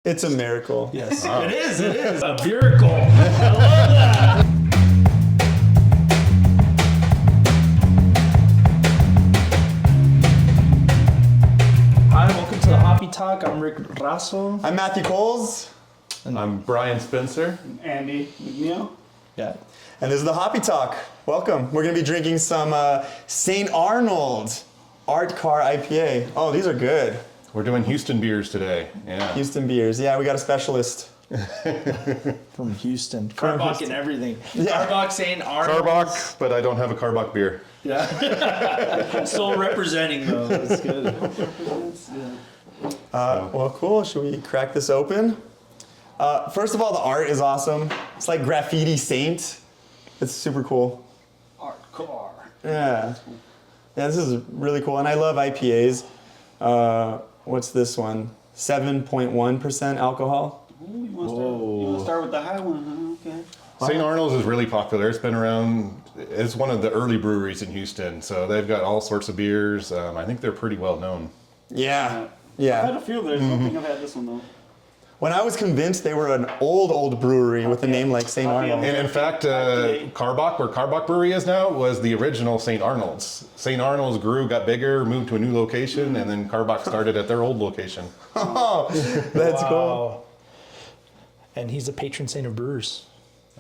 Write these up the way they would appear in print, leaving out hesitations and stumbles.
It's a miracle. Yes, Wow. It is a miracle. I love that. Hi, welcome to the Hoppy Talk. I'm Rick Rasso. I'm Matthew Coles. I'm Brian Spencer. Andy McNeil. Yeah. And this is the Hoppy Talk. Welcome. We're going to be drinking some St. Arnold Art Car IPA. Oh, these are good. We're doing Houston beers today. Yeah. Houston beers. Yeah, we got a specialist. From Houston. Carbach and everything. Yeah. Carbach saying Arnold. Carbach, but I don't have a Carbach beer. Yeah. Still representing though. That's good. Well, cool. Should we crack this open? First of all, the art is awesome. It's like graffiti saint. It's super cool. Art Car. Yeah. Yeah, this is really cool. And I love IPAs. What's this one? 7.1% alcohol. Ooh, you want to start with the high one, huh? Okay. St. Arnold's is really popular. It's been around, it's one of the early breweries in Houston. So they've got all sorts of beers. I think they're pretty well known. Yeah. I've Yeah. had a few of theirs. I don't think I've had this one though. When I was convinced they were an old brewery with a name like St. Arnold. And in fact, Carbach, where Carbach Brewery is now, was the original St. Arnold's. St. Arnold's grew, got bigger, moved to a new location, and then Carbach started at their old location. Oh, that's cool. And he's a patron saint of brewers.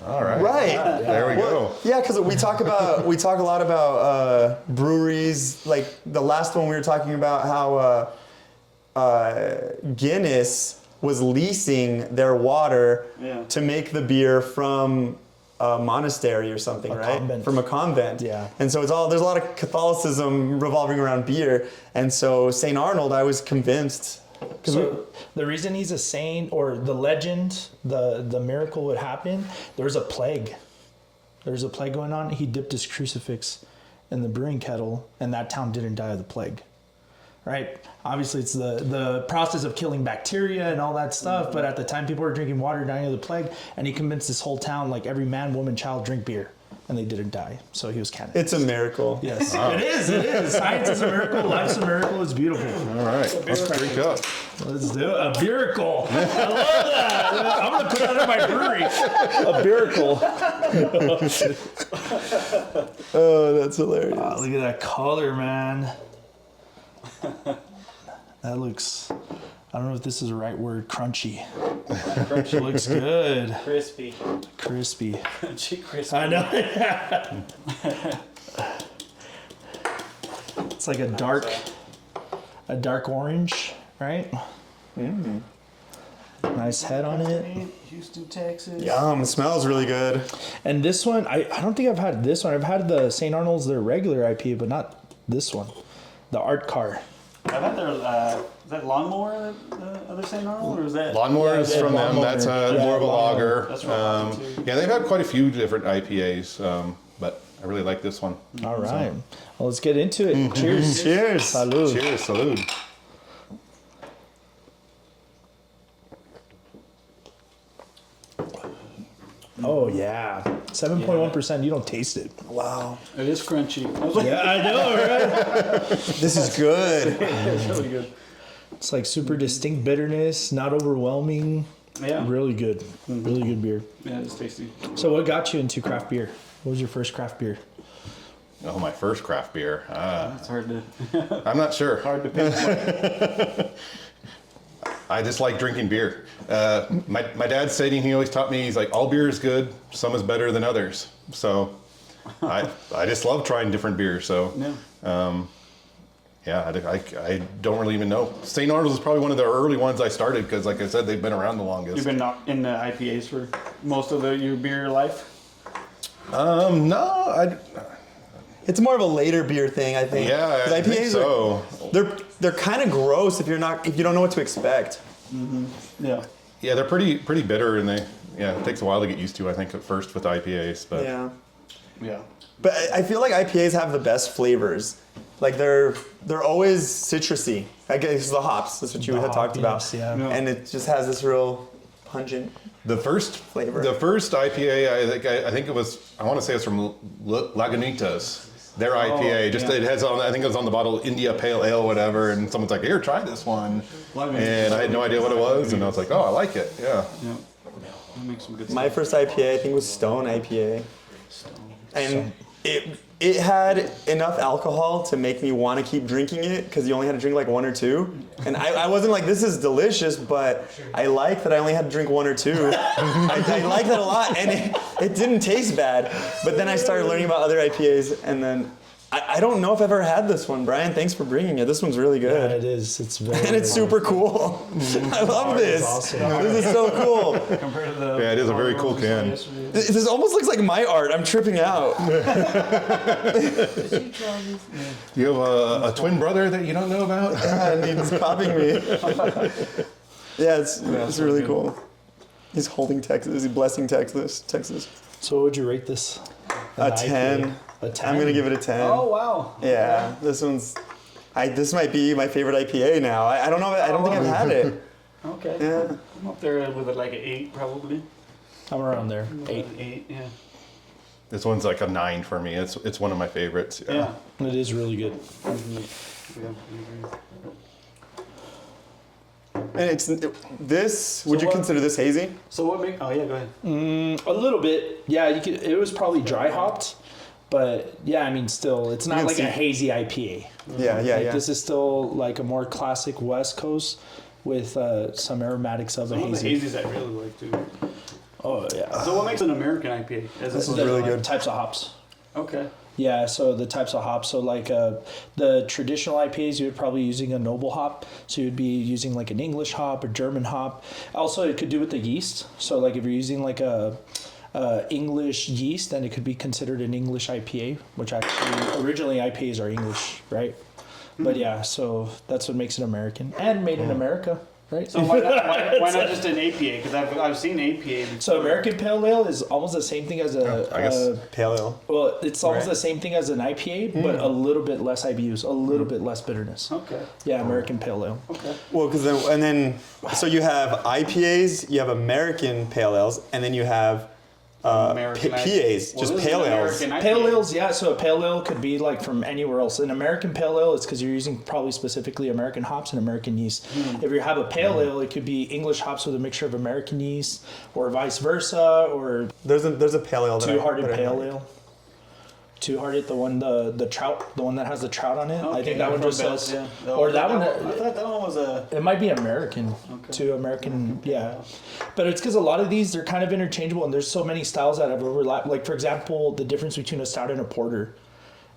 All right. Right. There we go. Yeah, because we talk a lot about breweries. Like the last one we were talking about how Guinness was leasing their water to make the beer from a monastery or something, right? Convent. From a convent. Yeah. And so there's a lot of Catholicism revolving around beer. And so St. Arnold, I was convinced. So the reason he's a saint, or the legend, the miracle would happen, there was a plague. There's a plague going on. He dipped his crucifix in the brewing kettle, and that town didn't die of the plague. Right? Obviously, it's the process of killing bacteria and all that stuff, but at the time, people were drinking water, dying of the plague, and he convinced this whole town, like every man, woman, child, drink beer, and they didn't die. So he was canonized. It's a miracle. Yes, it is. Science is a miracle. Life's a miracle. It's beautiful. All right. Let's drink up. Let's do it. A miracle. I love that. I'm gonna put that in my brewery. A miracle. Oh, that's hilarious. Oh, look at that color, man. That looks, I don't know if this is the right word, crunchy. Crunchy looks good. Crispy. Crispy. Crunchy crispy. I know. It's like a dark orange, right? Nice head on it. Houston, Texas. Yum, it smells really good. And this one, I don't think I've had this one. I've had the St. Arnold's, their regular IPA, but not this one. The Art Car. I've had their, is that Lawnmower, the other St. Arnold, or is that? Lawnmower is from them. Lawnmower. That's Yeah, more of a lager. That's from Lawnmower, too. Yeah, they've had quite a few different IPAs, but I really like this one. All right. Well, let's get into it. Cheers. Cheers. Salud. Cheers, salud. Oh, yeah. 7.1%. You don't taste it. Wow. It is crunchy. I was like, Yeah, I know, right? This is good. it's really good. It's like super distinct bitterness, not overwhelming. Yeah. Really good. Really good beer. Yeah, it's tasty. So what got you into craft beer? What was your first craft beer? Oh, my first craft beer. It's hard to I'm not sure. pick. I just like drinking beer. My dad's saying, he always taught me, he's like, all beer is good, some is better than others. So I just love trying different beers. So I don't really even know. St. Arnold's is probably one of the early ones I started because, like I said, they've been around the longest. You've been in the IPAs for most of your beer life? No, It's more of a later beer thing, I think. yeah, 'Cause I think so. They're kind of gross if you don't know what to expect. Yeah. Yeah, they're pretty bitter, and it takes a while to get used to, I think, at first with IPAs. But Yeah. Yeah. But I feel like IPAs have the best flavors. Like they're always citrusy. I guess the hops. That's what you had talked about. Hops, yeah. Yeah. And it just has this real pungent. the first Flavor. the first IPA, I think it was, I want to say it's from Lagunitas. Their IPA, just it has on. I think it was on the bottle, India Pale Ale, whatever. And someone's like, "Here, try this one," and I had no idea what it was, and I was like, "Oh, I like it." Yeah. Yeah. That makes some good My stuff. first IPA, I think, was Stone IPA, and it had enough alcohol to make me want to keep drinking it because you only had to drink like one or two, and I wasn't like, this is delicious, but I like that I only had to drink one or two. I like that a lot, and it didn't taste bad. But then I started learning about other IPAs, and then I don't know if I've ever had this one, Brian. Thanks for bringing it. This one's really Yeah, good. it is. It's very. And it's super cool. I love this. awesome. This is so cool. Compared to the Yeah, it is a very cool we saw can. yesterday. This almost looks like my art. I'm tripping out. You have a twin brother that you don't know about? And he's copying me. Yeah, it's really cool. He's holding Texas. He's blessing Texas. So, what would you rate this? A An 10. IPA? A 10. I'm gonna give it a 10. Oh wow. Yeah, this one's. This might be my favorite IPA now. I don't know. I don't think I've had it. Okay. Yeah. I'm up there with like an 8 probably. I'm around there. 8. 8. Yeah. This one's like a 9 for me. It's one of my favorites. Yeah. It is really good. Yeah, I agree. And it's this. Would So you what- consider this hazy? So what make? Oh yeah, go ahead. A little bit. Yeah, you could. It was probably dry hopped, but yeah, I mean, still, it's not can like see- a hazy IPA. Yeah, Like, yeah. This is still like a more classic West Coast with some aromatics of a Some of the hazy. hazies I really like too. Oh yeah. So what makes an American IPA? This is The really good. Types of hops. Okay. Yeah, so the types of hops. So like the traditional IPAs, you would probably using a noble hop. So you'd be using like an English hop or German hop. Also, it could do with the yeast. So like if you're using like a English yeast, then it could be considered an English IPA, which actually originally IPAs are English, right? But yeah, so that's what makes it American and made in America, right? So why not just an APA? Because I've seen APA. Before. So American Pale Ale is almost the same thing as I guess. Pale ale. well, it's almost Right. the same thing as an IPA, but a little bit less IBUs, a little bit less bitterness. Okay. Yeah, American Pale Ale. Okay. Well, because so you have IPAs, you have American pale ales, and then you have American PAs, Well, just this is pale an ales. American Pale IPA. ales, yeah. So a pale ale could be like from anywhere else. An American pale ale is because you're using probably specifically American hops and American yeast. If you have a pale ale, it could be English hops with a mixture of American yeast, or vice versa, or There's a pale ale. that I- two-hearted that I pale like. ale. Two-hearted, the one the trout, the one that has the trout on it. I Okay, think that one from just Bell's, says, yeah. or that one. I thought that one was a. It might be American, Okay. to American, yeah. But it's because a lot of these, they're kind of interchangeable, and there's so many styles that have overlap. Like, for example, the difference between a stout and a porter.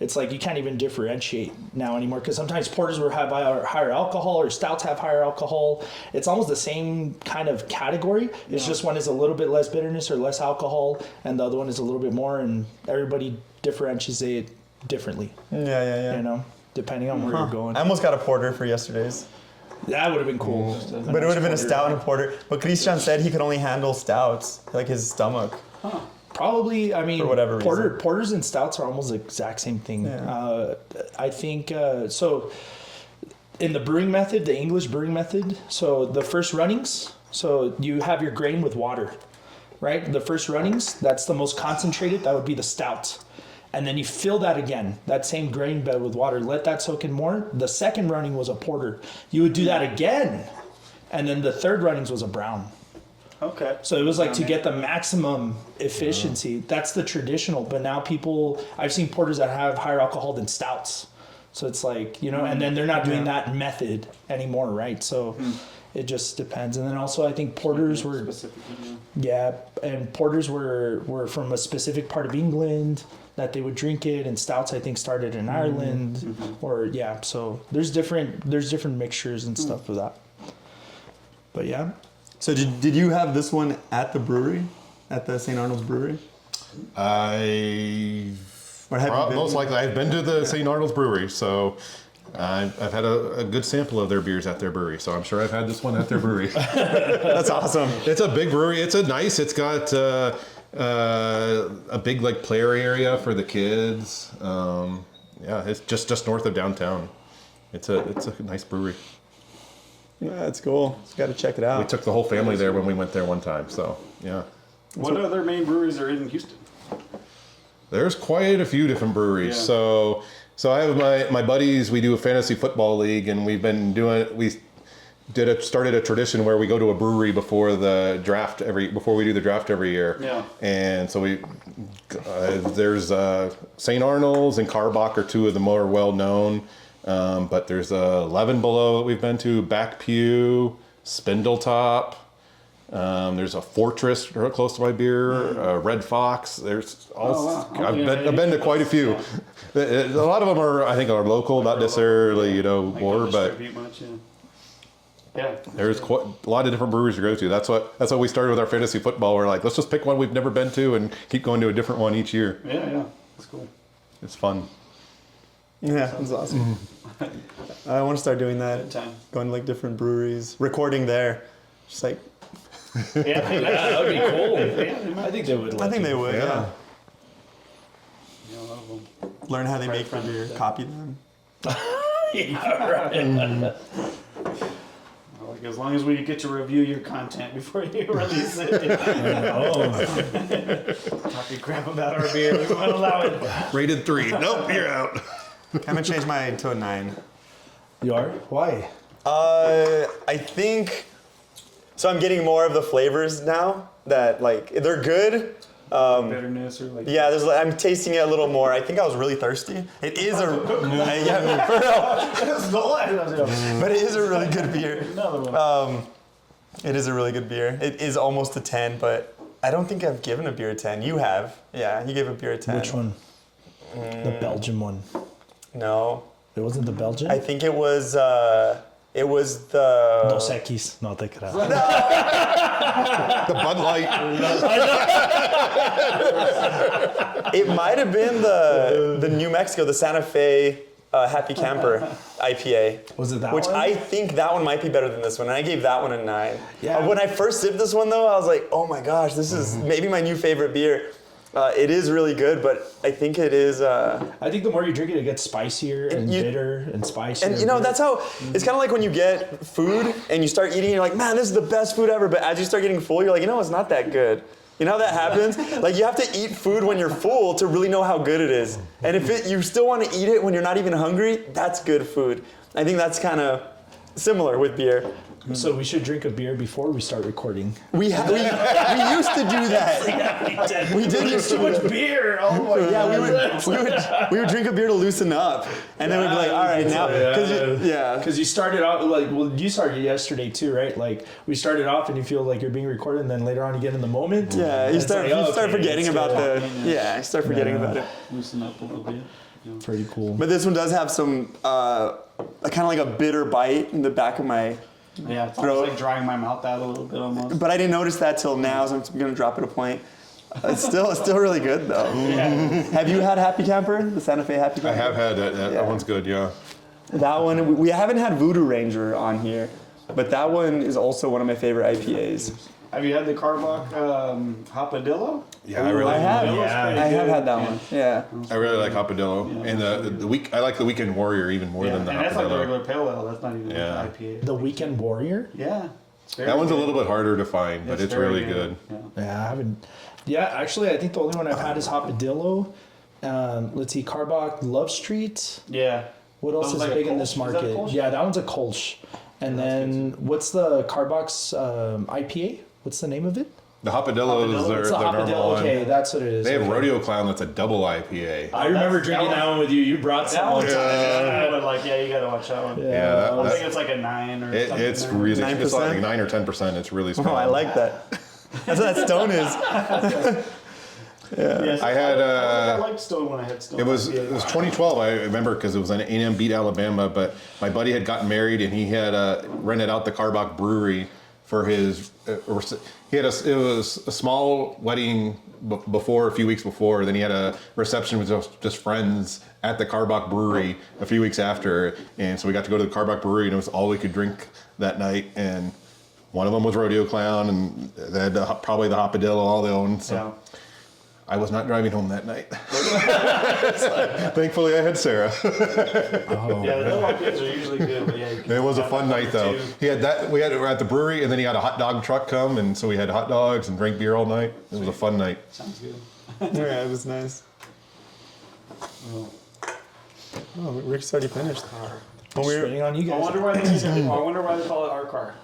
It's like you can't even differentiate now anymore, because sometimes porters will have higher alcohol, or stouts have higher alcohol. It's almost the same kind of category. It's just one is a little bit less bitterness or less alcohol, and the other one is a little bit more, and everybody differentiates it differently, Yeah. you know, depending on where you're going. I almost got a porter for yesterday's. That would have been cool. But it would have been a stout and a porter. But Christian said he could only handle stouts, like his stomach. Probably, I mean, For whatever reason. porters and stouts are almost the exact same thing. Yeah. I think so. In the brewing method, the English brewing method, so the first runnings, so you have your grain with water, right? The first runnings, that's the most concentrated. That would be the stout. And then you fill that again, that same grain bed with water, let that soak in more. The second running was a porter. You would do that again. And then the third runnings was a brown. Okay. So it was like to get the maximum efficiency. That's the traditional. But now I've seen porters that have higher alcohol than stouts. So it's like, you know, and then they're not doing that method anymore, right? So it just depends. And then also I think porters were, Specifically, and porters were from a specific part of England that they would drink it, and stouts I think started in Ireland, or so there's different mixtures and stuff with that. But yeah. So did you have this one at the brewery, at the St. Arnold's Brewery? Or have you been? Most likely, I've been to the St. Arnold's Brewery, so I've had a good sample of their beers at their brewery. So I'm sure I've had this one at their brewery. That's awesome. It's a big brewery. It's got a big like player area for the kids. It's just north of downtown. It's a nice brewery. Yeah, that's cool. Got to check it We out. took the whole family there when we went there one time. So yeah. What other main breweries are in Houston? There's quite a few different breweries. Yeah. So I have my buddies. We do a fantasy football league, and we've been doing. Started a tradition where we go to a brewery before we do the draft every year. Yeah. And so there's St. Arnold's and Carbach are two of the more well known. But there's 11 Below that we've been to, Back Pew, Spindletop. There's a Fortress real close to my beer, Red Fox. There's all. I've been to quite a few. A lot of them I think are local, not necessarily more, but there's quite a lot of different breweries to go to. That's what we started with our fantasy football. We're like, let's just pick one we've never been to and keep going to a different one each year. Yeah, that's cool. It's fun. Yeah, that's awesome. I want to start doing that. Good time. Going to like different breweries, recording there. Just like, Yeah, that would be cool. I think they would. I think they would. Yeah. Yeah, a lot of them. Learn how they make their beer, copy them. Yeah, right. Like, as long as we get to review your content before you release it. Talking crap about our beer, we won't allow it. Rated 3. Nope, you're out. I'm gonna change mine to a 9. You are? Why? I think so. I'm getting more of the flavors now that like they're good. Bitterness or like. Yeah, I'm tasting it a little more. I think I was really thirsty. It is a yeah, for real. But it is a really good beer. Another one. It is a really good beer. It is almost a 10, but I don't think I've given a beer a 10. You have. Yeah, you gave a beer a 10. Which one? The Belgian one. No. It wasn't the Belgian? I think it was the Dos Equis. No te creas. The Bud Light. It might have been the New Mexico, the Santa Fe Happy Camper IPA. Was it that Which one? I think that one might be better than this one. And I gave that one a 9. Yeah. When I first sipped this one though, I was like, oh my gosh, this is maybe my new favorite beer. It is really good, but I think it is. I think the more you drink it, it gets spicier and bitter and spicier. And that's how it's kind of like when you get food and you start eating, you're like, man, this is the best food ever. But as you start getting full, you're like, it's not that good. You know how that happens? Like you have to eat food when you're full to really know how good it is. And if you still want to eat it when you're not even hungry, that's good food. I think that's kind of similar with beer. So we should drink a beer before we start recording. We used to do that. Yeah, We did used to too much beer. Oh my god. Yeah, we would drink a beer to loosen up, and then we'd be like, all right, now, Because you started out you started yesterday too, right? Like we started off and you feel like you're being recorded, and then later on you get in the moment. Yeah, you start forgetting about you start forgetting about it. Loosen up a little bit. Pretty cool. But this one does have some kind of like a bitter bite in the back of my. Yeah, it's almost like drying my mouth out a little bit almost. But I didn't notice that till now, so I'm gonna drop it a point. It's still really good though. Yeah. Have you had Happy Camper, the Santa Fe Happy Camper? I have had that. That one's good, yeah. That one, we haven't had Voodoo Ranger on here, but that one is also one of my favorite IPAs. Have you had the Carbach Hopadillo? Yeah, I really I have had that one. Yeah. I really like Hopadillo. And I like the Weekend Warrior even more than the and that's like the Hopadillo. regular pale ale. That's not even Yeah. an IPA. The Weekend Warrior? Yeah. It's very That one's a good. little bit harder to find, but it's very really good. Yeah. Yeah, I haven't. Yeah, actually, I think the only one I've had is Hopadillo. Let's see, Carbach Love Street. Yeah. What else That is was like a big in Kolsch? this Is that a market? Kolsch? Yeah, that one's a Kolsch. And then what's the Carbach's IPA? What's the name of it? The Hopadillo is their It's the normal Hopadillo. one. Okay, that's what it is. They have Okay. Rodeo Clown that's a double IPA. I remember That's- drinking that that one with you. You brought some That one one's time. you gotta watch that one. Yeah, I think it's like a 9 or something. it's really 9%? it's like 9 or 10%. It's really strong. Oh, I like that. That's what that Stone is. Yes, I had, I liked Stone when I had Stone. It was 2012. I remember because it was in A&M beat Alabama. But my buddy had gotten married and he had rented out the Carbach Brewery for his. It was a small wedding before, a few weeks before. Then he had a reception with just friends at the Carbach Brewery a few weeks after, and so we got to go to the Carbach Brewery, and it was all we could drink that night. And one of them was Rodeo Clown, and they had probably the Hopadillo, all they owned. So. Yeah. I was not driving home that night. Thankfully, I had Sarah. Yeah, the double IPAs are usually good, but yeah. It was a fun night, though. Too. He had that. We were at the brewery, and then he had a hot dog truck come, and so we had hot dogs and drank beer all night. It was a fun night. Sounds good. Yeah, it was nice. Oh, Rick's already finished. When we Just were, waiting on you I guys. wonder why they call it Art Car.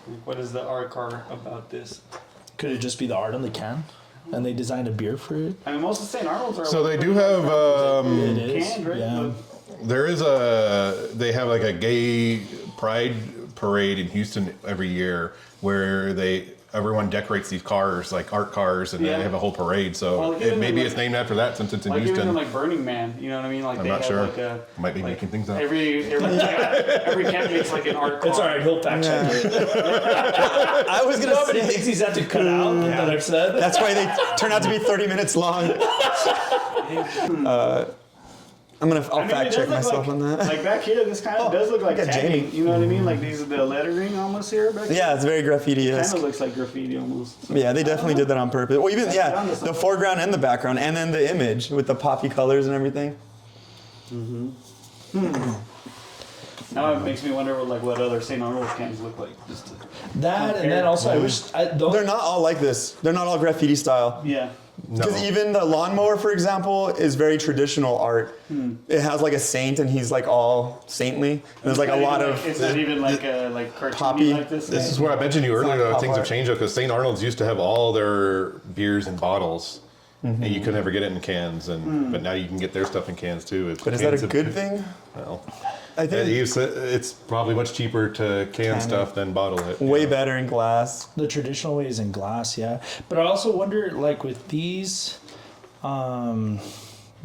Like, what is the Art Car about this? Could it just be the art on the can? And they designed a beer for it? I mean, most of St. Arnold's are. So they do have. It is. canned, right? Yeah. There is they have like a gay pride parade in Houston every year where everyone decorates these cars like art cars and Yeah. they have a whole parade. So Well, even maybe like- it's named after that since it's in Like Houston. even like Burning Man, you know what I mean? Like I'm they not have sure. like a Might be like making things up. every camp makes like an art car. It's alright, he'll fact check it. I was You know gonna how many say things he's had to cut out that I've said? that's why they turn out to be 30 minutes long. I'll I mean, fact it check does look myself like, on that. Like back here, this kind of does look like look at tagging. Jamie. You know what I mean? Like these are the lettering almost here back here. Yeah, it's very Kind graffiti-esque. of looks like graffiti almost. Yeah, they definitely did that on purpose. Well, even That's down to the something. foreground and the background, and then the image with the poppy colors and everything. Now it makes me wonder what other St. Arnold's cans look like. Just to, That, and then also I wish... They're not all like this. They're not all graffiti style. yeah. Because even the lawnmower, for example, is very traditional art. It has like a saint, and he's like all saintly. And there's like a lot of It's not even like cartoony poppy- like this. This is where I mentioned you earlier not that pop things have art. changed because St. Arnold's used to have all their beers in bottles. And you could never get it in cans, but now you can get their stuff in cans too. But is that a good thing? Well, I think it's probably much cheaper to can stuff than bottle it. way better in glass. The traditional way is in glass, yeah. But I also wonder, like with these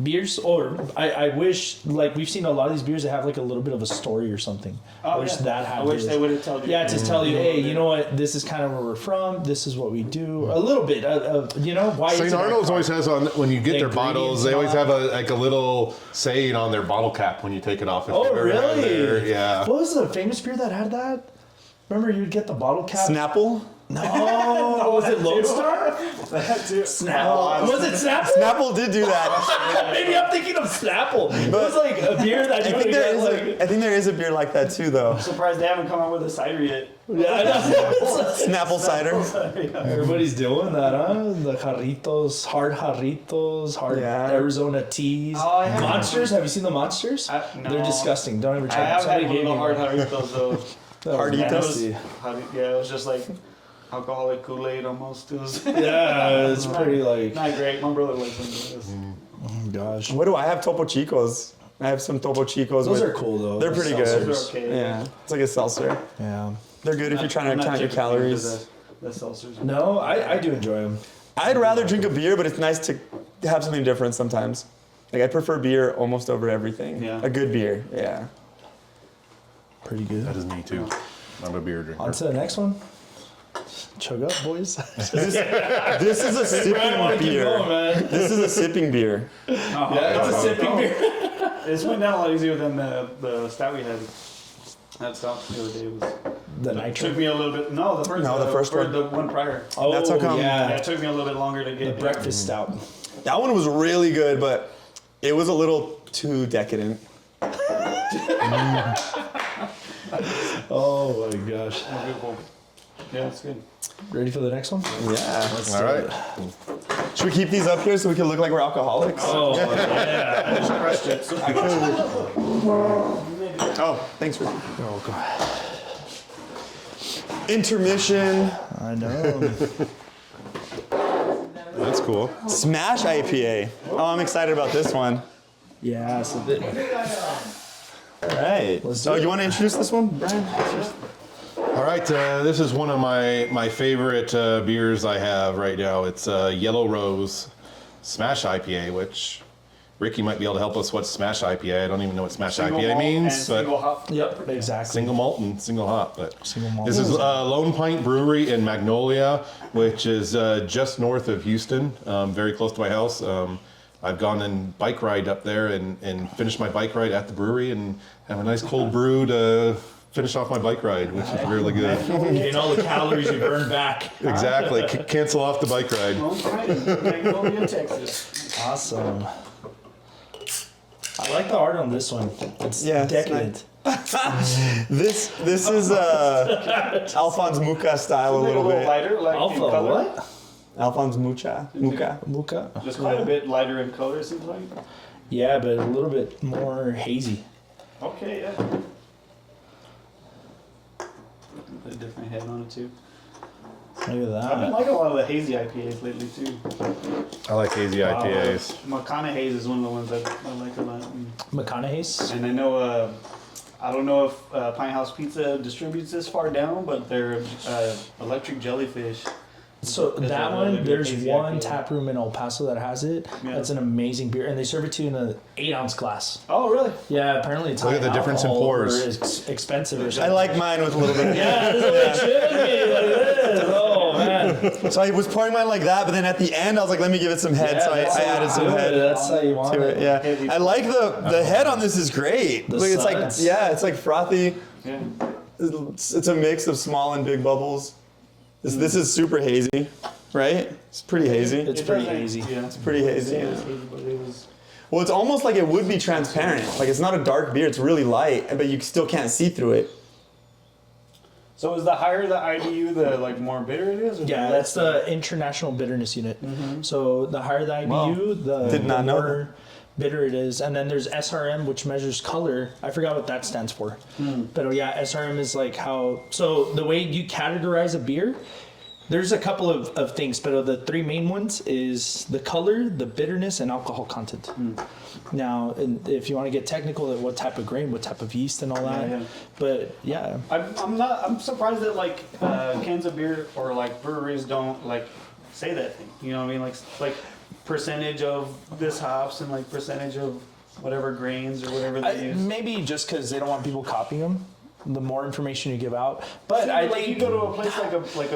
beers, or I wish, like we've seen a lot of these beers that have like a little bit of a story or something. I wish that had I wish this. they would have told you. Yeah, to tell you, hey, you know what? This is kind of where we're from. This is what we do. A little bit of why. St. is it Arnold's our always has on when you get The their bottles. ingredients They always and have a little saying on their bottle cap when you take it off. If Oh, you've ever had really? their- yeah. What was the famous beer that had that? Remember, you'd get the bottle cap. Snapple? No, was it Lone Star? Snapple. Was it Snapple? Snapple did do that. Maybe I'm thinking of Snapple. It was like a beer that I you think, would there get is like. I think there is a beer like that too, though. I'm surprised they haven't come out with a cider yet. Yeah, I know. Snapple cider. Everybody's doing that, huh? The jarritos, hard Yeah. Arizona teas. Oh, I haven't. Monsters? Have you seen the monsters? No. They're disgusting. Don't ever I try them. have had Somebody one of gave the me hard one. jarritos though. That was Jarritos? nasty. Yeah, it was just like alcoholic Kool-Aid almost. It was Yeah, it's pretty like. not great. My brother likes them. Oh gosh. What do I have? Topo Chicos. I have some Topo Chicos. Those with, are cool though. They're The pretty seltzers. good. They're okay. Yeah, it's like a seltzer. Yeah. They're good if you're trying I'm to not count your typically into calories. The seltzers. No, I do enjoy them. I'd rather drink a beer, but it's nice to have something different sometimes. Like I prefer beer almost over everything. Yeah. A good beer. Yeah. Pretty good. That is me too. I'm a beer drinker. On to the next one. Chug up, boys. This is a sipping beer. This is a sipping beer. Yeah, it's a sipping beer. This went down a lot easier than the stout we had. That stout the other day was. The It nitro. took me a little bit. No, the first one. The one prior. Oh, That's how come- Yeah, yeah. it took me a little bit longer to The get. breakfast stout. That one was really good, but it was a little too decadent. Oh my gosh. Beautiful. Yeah, it's good. Ready for the next one? Yeah. All right. Should we keep these up here so we can look like we're alcoholics? Oh yeah. I just crushed it. So Oh, thanks, Ricky. Oh god. Intermission. I know. That's cool. Smash IPA. Oh, I'm excited about this one. Yeah. So All right. Let's do So it. you want to introduce this one, Brian? All right, this is one of my favorite beers I have right now. It's Yellow Rose Smash IPA, which Ricky might be able to help us. What's Smash IPA? I don't even know what Smash single IPA malt means, and but single hop. Yep. Exactly. single malt and single hop. But Single malt. this is Lone Pint Brewery in Magnolia, which is just north of Houston, very close to my house. I've gone and bike ride up there and finished my bike ride at the brewery and have a nice cold brew to finish off my bike ride, which is really good. Gain all the calories you burn back. Exactly. Cancel off the bike ride. Lone Pine in Magnolia, Texas. Awesome. I like the art on this one. It's Yeah, it's decadent. This is Alphonse Mucha style a Like little bit. lighter, like in Alpha, color. what? Alphonse Mucha. Muka. Just quite a bit lighter in color, seems like. Yeah, but a little bit more hazy. Okay, yeah. Put a different head on it too. Look at I've been that. liking a lot of the hazy IPAs lately too. I like hazy IPAs. Makana Haze is one of the ones that I like a lot. McConaughey's. And I know, I don't know if Pine House Pizza distributes this far down, but their electric jellyfish. So Is that a one, really good there's hazy one IPA. tap room in El Paso that has it. Yeah. That's an amazing beer, and they serve it to you in an 8-ounce glass. Oh, really? Yeah, apparently it's Look at high the difference in alcohol pours. or it's expensive or I something. like mine with a little bit of Yeah, this is what it should be like this. Oh man. So I was pouring mine like that, but then at the end I was like, let me give it some head. So I that's how added you some do it. head That's how you want to it. it. Yeah, I like the head on this is great. The Look, it's like suds. it's like frothy. Yeah. It's a mix of small and big bubbles. This is super hazy, right? It's pretty hazy. It's pretty hazy. Yeah. It's pretty hazy. It Yeah. was hazy, but it was. Well, it's almost like it would be transparent. Like it's not a dark beer. It's really light, but you still can't see through it. So is the higher the IBU, the like more bitter it is? Or Yeah, the that's the international bitterness unit. So the higher the IBU, Wow. the Did not know more bitter it is. And then there's SRM, which measures color. I forgot what that stands for. But yeah, SRM is like how. So the way you categorize a beer, there's a couple of things, but the three main ones is the color, the bitterness, and alcohol content. Now, if you want to get technical, what type of grain, what type of yeast, and all that. Yeah. But yeah, I'm surprised that like cans of beer or like breweries don't like say that thing. You know what I mean? Like percentage of this hops and like percentage of whatever grains or whatever they use. maybe just because they don't want people copying them. The more information you give out, but I like think you go to a place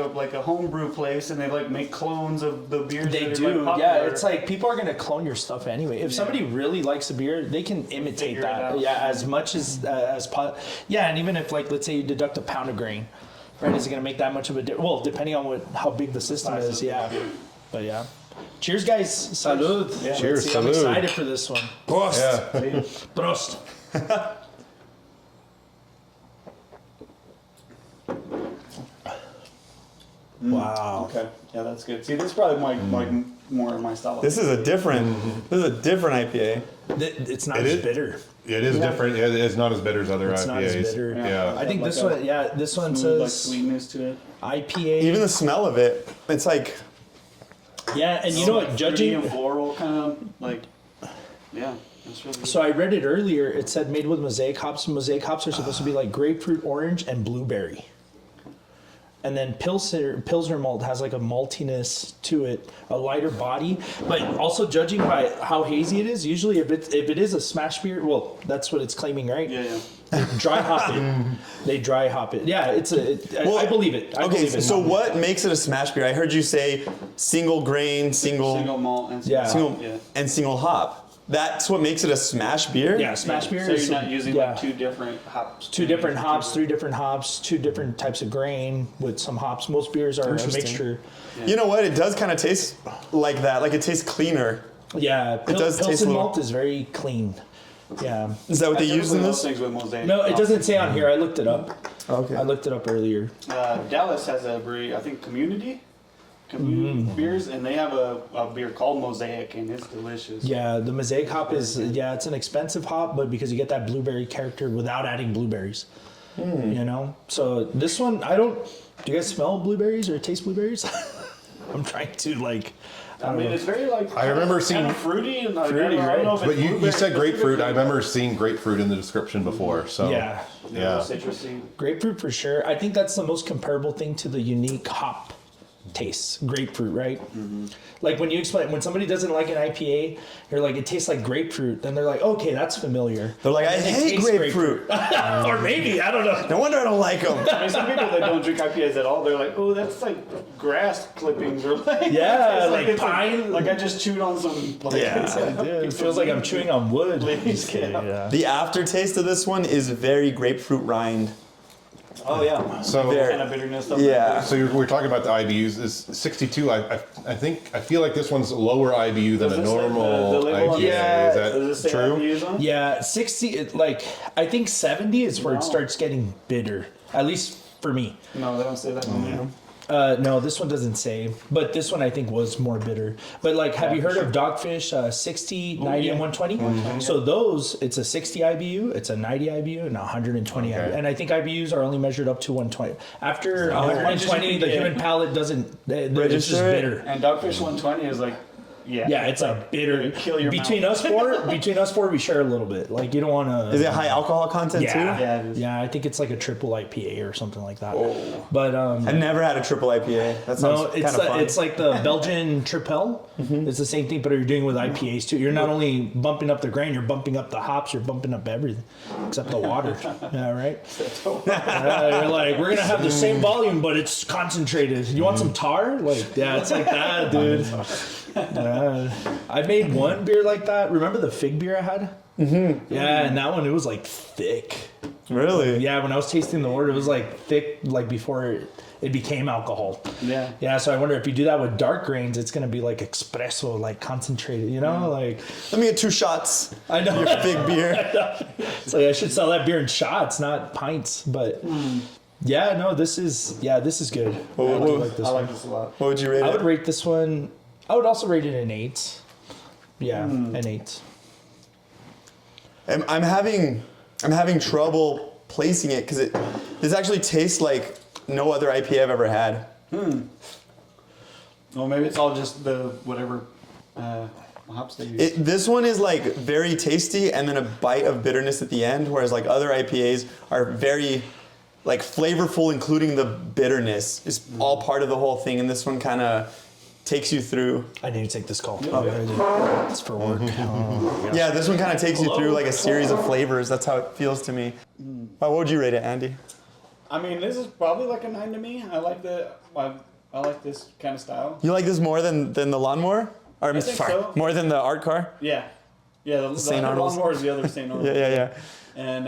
like a homebrew place and they like make clones of the beers. they that are, do. like, Yeah, popular. it's like people are gonna clone your stuff anyway. If somebody really likes a beer, they can imitate Figure it that. out. Yeah, as much as yeah, and even if like let's say you deduct a pound of grain, right? Is it gonna make that much of a difference? Well, depending on how big the system Size is. of Yeah, the- but yeah. Cheers, guys. Salud. Yeah. Cheers, Let's see, I'm salud. excited for this one. Prost. Yeah. Prost. Wow. Okay, yeah, that's good. See, this is probably more my style. This is a different IPA. It's not It as is? bitter. It is different. Yeah, it's not as bitter as other It's IPAs. not as bitter. Yeah. I think Like this a one. Yeah, this one smooth, like says sweetness to it. IPA. Even the smell of it, it's like Yeah, and you know what? Fruity Judging. and floral kind of like, yeah, that's really good. So I read it earlier. It said made with mosaic hops. Mosaic hops are supposed to be like grapefruit, orange, and blueberry. And then Pilsner malt has like a maltiness to it, a lighter body. But also judging by how hazy it is, usually if it is a smash beer, well, that's what it's claiming, right? Yeah. Dry hop it. They dry hop it. Yeah, I believe it. I okay. believe it. So what makes it a smash beer? I heard you say single grain, single malt and Yeah. single hop. That's what makes it a smash beer. Yeah, smash beer So is you're not using yeah. like two different hops. Two different hops, three different hops, two different types of grain with some hops. Most beers are a Interesting. mixture. You know what? It does kind of taste like that. Like it tastes cleaner. Yeah, does taste a Pilsen little- malt is very clean. Yeah. Is that what they use in this? Things with mosaic. No, it doesn't say on here. I looked it up. Okay. I looked it up earlier. Dallas has a brewery, I think Community beers, and they have a beer called Mosaic, and it's delicious. Yeah, the mosaic hop is it's an expensive hop, but because you get that blueberry character without adding blueberries. You know? So this one do you guys smell blueberries or taste blueberries? I'm trying to like I mean, it's very like. I remember kind seeing- of fruity and like, Fruity, I don't know if But it's you blueberry, said but grapefruit. it's I remember seeing grapefruit in the description before. So yeah. Yeah. citrusy. Grapefruit for sure. I think that's the most comparable thing to the unique hop tastes. Grapefruit, right? Like when you explain, when somebody doesn't like an IPA, you're like, it tastes like grapefruit. Then they're like, okay, that's familiar. They're like, I And it hate tastes grapefruit. or maybe, I don't know. No wonder I don't like them. I mean, some people that don't drink IPAs at all, they're like, oh, that's like grass clippings or like. Yeah, it's like it's pine. Like I just chewed on some. Like, Yeah. It feels like I'm chewing on wood. Leaves, yeah. Yeah. The aftertaste of this one is very grapefruit rind. Oh yeah. So Very- Kind of bitterness. Stuff Yeah. So we're talking about the IBUs. Is 62? I feel like this one's lower IBU than Does a it say normal the label on IPA. it? Yeah. Is Does it that say true? IBUs on it? Yeah, 60, I think 70 is where it Wow. starts getting bitter. At least for me. No, they don't say that. No, this one doesn't say, but this one I think was more bitter. But like, have you heard of Dogfish 60, 90, and 120? So those, it's a 60 IBU, it's a 90 IBU, and a 120 IBU. And I think IBUs are only measured up to 120. After 120, the human palate doesn't, it's just bitter. And Dogfish 120 is like, Yeah, it's a bitter. Kill your between mouth. us four, we share a little bit. Like you don't want to. Is it high alcohol content too? Yeah, it is. Yeah, I think it's like a triple IPA or something like that. But I've never had a triple IPA. That sounds kind of fun. it's like the Belgian Tripel. It's the same thing, but you're doing with IPAs too. You're not only bumping up the grain, you're bumping up the hops, you're bumping up everything except the water. Yeah, right. You're like, we're gonna have the same volume, but it's concentrated. You want some tar? Like, yeah, it's like that, dude. I made one beer like that. Remember the fig beer I had? Mm-hmm. Yeah, and that one, it was like thick. Really? Yeah, when I was tasting the wort, it was like thick, like before it became alcohol. Yeah. Yeah, so I wonder if you do that with dark grains, it's going to be like espresso, like concentrated, you know? Like, Let me get 2 shots. I know. Your big beer. So I should sell that beer in shots, not pints. But yeah, no, this is good. I do like this I one. like this a lot. What would you rate I would it? rate this one. I would also rate it an 8. Yeah, an 8. I'm having trouble placing it because this actually tastes like no other IPA I've ever had. Well, maybe it's all just the whatever hops they use. This one is like very tasty and then a bite of bitterness at the end, whereas like other IPAs are very like flavorful, including the bitterness is all part of the whole thing, and this one kind of takes you through. I need to take this call. It's for work. Yeah, this one kind of takes you through like a series of flavors. That's how it feels to me. What would you rate it, Andy? I mean, this is probably like a 9 to me. I like I like this kind of style. You like this more than the lawnmower? Or I think so. more than the art car? Yeah. Yeah, the St. other Arnold's. lawnmower is the other St. Arnold. Yeah. And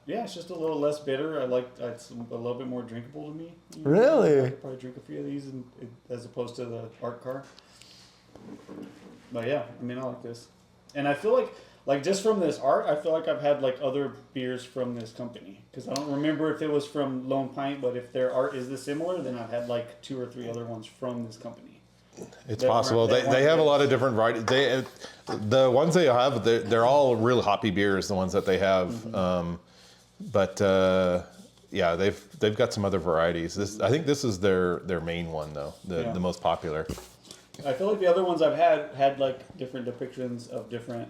yeah, it's just a little less bitter. It's a little bit more drinkable to me. Really? I could probably drink a few of these as opposed to the art car. But yeah, I mean, I like this. And I feel like just from this art, I feel like I've had like other beers from this company. Because I don't remember if it was from Lone Pint, but if their art is this similar, then I've had like 2 or 3 other ones from this company. It's possible. They have a lot of different varieties. The ones they have, they're all really hoppy beers. The ones that they have, yeah, they've got some other varieties. I think this is their main one though, the most popular. I feel like the other ones I've had like different depictions of different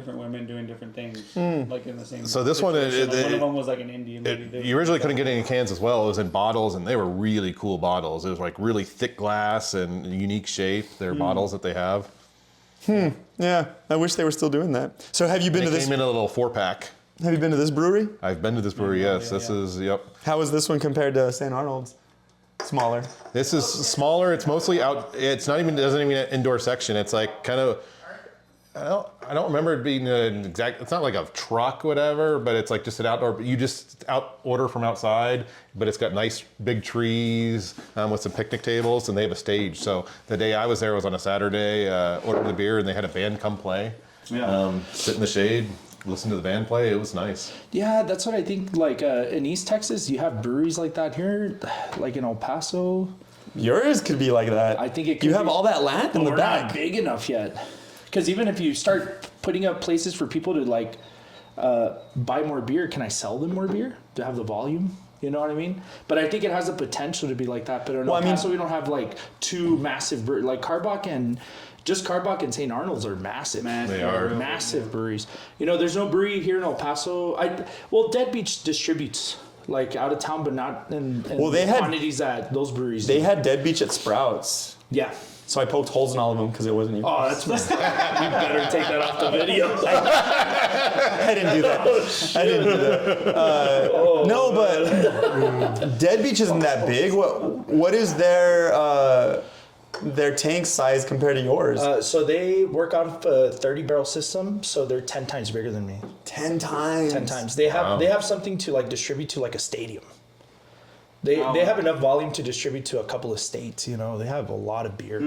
women doing different things, like in the same. So this one, one of them was like an Indian lady. You originally couldn't get any cans as well. It was in bottles, and they were really cool bottles. It was like really thick glass and unique shape. Their bottles that they have. Yeah, I wish they were still doing that. So have you been to They this? came in a little 4-pack. Have you been to this brewery? I've been to this brewery. Yes, this is yep. How is this one compared to St. Arnold's? Smaller. This is smaller. It's mostly out. It's not even. Doesn't even an indoor section. It's like kind of. I don't remember it being an exact. It's not like a truck, whatever, but it's like just an outdoor. You just order from outside, but it's got nice big trees with some picnic tables, and they have a stage. So the day I was there was on a Saturday. Ordered the beer, and they had a band come play. Yeah. Sit in the shade, listen to the band play. It was nice. Yeah, that's what I think. Like in East Texas, you have breweries like that here, like in El Paso. Yours could be like that. I think it could You have be- all that land in But the we're back. not big enough yet. Because even if you start putting up places for people to like buy more beer, can I sell them more beer to have the volume? You know what I mean? But I think it has the potential to be like that. But in El Paso, we don't have like 2 massive breweries. Like Carbach and St. Arnold's are massive. They are. Massive breweries. You know, there's no brewery here in El Paso. Dead Beach distributes like out of town, but not in They had- quantities that those breweries They do. had Dead Beach at Sprouts. Yeah. So I poked holes in all of them because it wasn't you. Oh, that's messed up. You better take that off the video. I didn't do that. No, but Dead Beach isn't that big. What is their tank size compared to yours? So they work off a 30-barrel system, so they're 10 times bigger than me. 10 times. 10 times. They have something to like distribute to like a stadium. They have enough volume to distribute to a couple of states. You know, they have a lot of beer.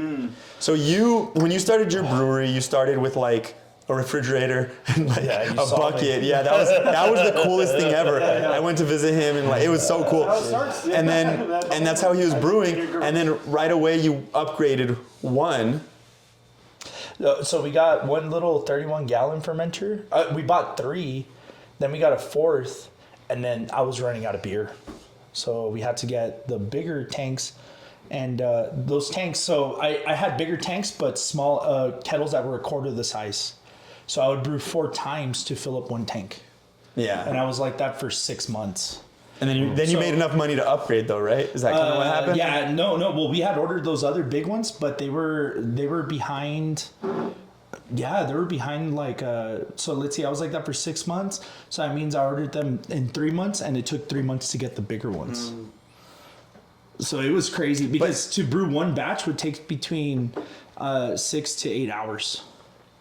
So when you started your brewery, you started with like a refrigerator, and like Yeah, you a saw bucket. me. Yeah, that was the coolest thing ever. I went to visit him, and like it was so cool. And that's how he was brewing. And then right away you upgraded one. So we got one little 31 gallon fermenter. We bought 3, then we got a 4th, and then I was running out of beer. So we had to get the bigger tanks. And those tanks, so I had bigger tanks, but small kettles that were a quarter the size. So I would brew 4 times to fill up one tank. Yeah. And I was like that for 6 months. And then you made enough money to upgrade though, right? Is that kind of what happened? Yeah, no. Well, we had ordered those other big ones, but they were behind. Yeah, they were behind like. So let's see, I was like that for 6 months. So that means I ordered them in 3 months, and it took 3 months to get the bigger ones. So it was crazy because to brew one batch would take between 6 to 8 hours,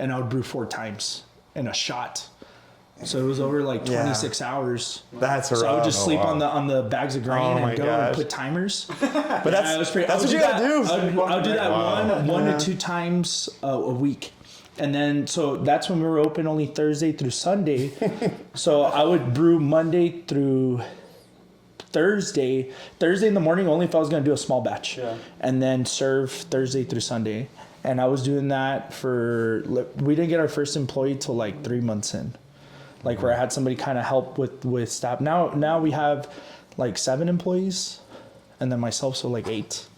and I would brew 4 times in a shot. So it was over like 26 hours. That's rough. So I would just sleep on the bags of grain and go and put timers. But that's what you gotta do. I would do that one to 2 times a week. And then, so that's when we were open only Thursday through Sunday. So I would brew Monday through Thursday in the morning only if I was going to do a small batch. Yeah. And then serve Thursday through Sunday. And I was doing that we didn't get our first employee till like 3 months in. Like where I had somebody kind of help with staff. Now we have like 7 employees, and then myself, so like 8.